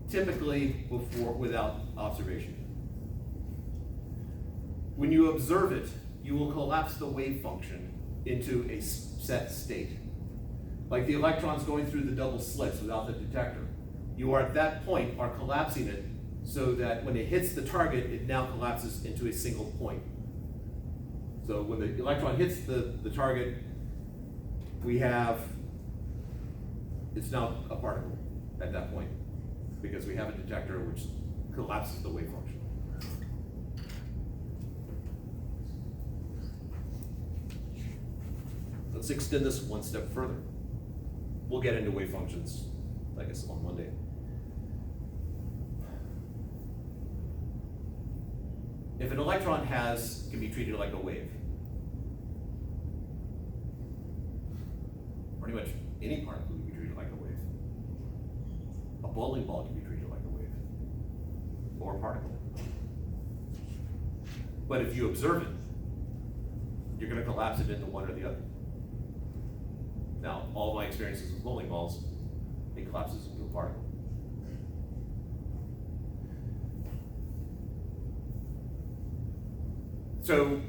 typically without observation. When you observe it, you will collapse the wave function into a set state. Like the electrons going through the double slits without the detector. You are at that point are collapsing it so that when it hits the target, it now collapses into a single point. So when the electron hits the target, it's now a particle at that point because we have a detector which collapses the wave function. Let's extend this one step further. We'll get into wave functions, I guess, on Monday. If an electron can be treated like a wave, pretty much any particle can be treated like a wave. A bowling ball can be treated like a wave, or a particle. But if you observe it, you're going to collapse it into one or the other. Now, all my experiences with bowling balls, it collapses into a particle. So,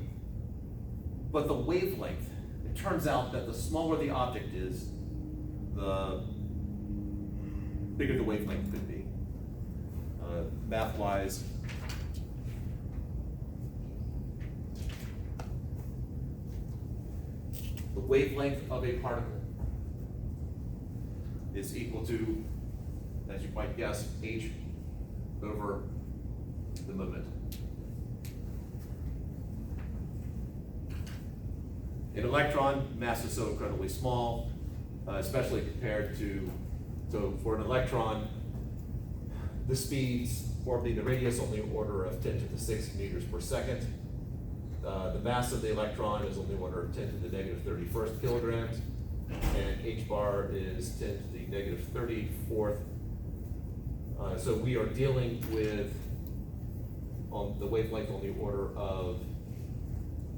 but the wavelength, it turns out that the smaller the object is, the bigger the wavelength could be. Math-wise, the wavelength of a particle is equal to, as you might guess, h over the moment. An electron, mass is so incredibly small, especially compared to, so for an electron, the speeds orbiting the radius only order of 10 to the 6 meters per second. The mass of the electron is only order of 10 to the negative 31st kilograms, and h bar is 10 to the negative 34th. So we are dealing with, on the wavelength on the order of,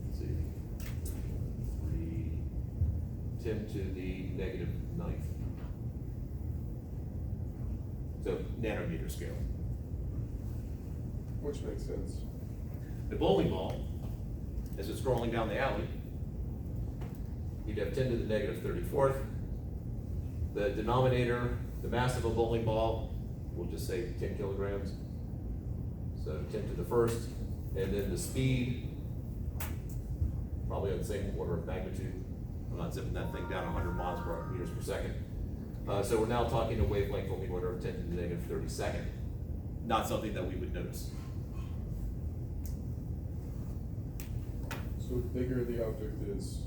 let's see, 10 to the negative 9th. So nanometer scale. Which makes sense. The bowling ball, as it's scrolling down the alley, you'd have 10 to the negative 34th. The denominator, the mass of a bowling ball, we'll just say 10 kilograms. So 10 to the first, and then the speed, probably on the same order of magnitude. I'm not zipping that thing down 100 meters per second. So we're now talking a wavelength on the order of 10 to the negative 32nd. Not something that we would notice. So the bigger the object is,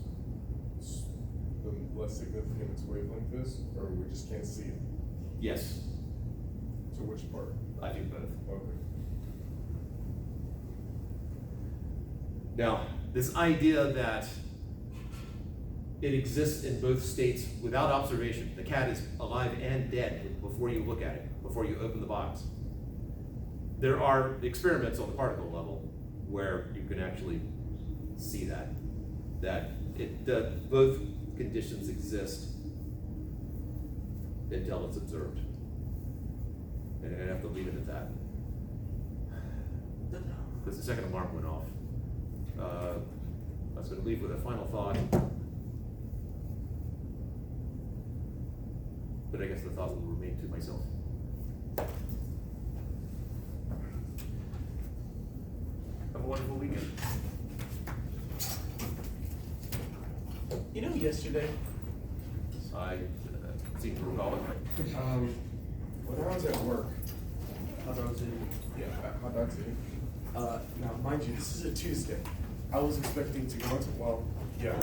the less significant its wavelength is, or we just can't see it? Yes, So which part? I do both. Okay. Now, this idea that it exists in both states without observation, the cat is alive and dead before you look at it, before you open the box. There are experiments on the particle level where you can actually see that both conditions exist until it's observed. And I have to leave it at that. Because the second alarm went off. I was going to leave with a final thought, but I guess the thought will remain to myself. Have a wonderful weekend. You know, yesterday, I seem to recall it. When I was at work, hot dogs in. yeah, hot dogs eating. Now, mind you, this is a Tuesday. I was expecting to go into, well, yeah.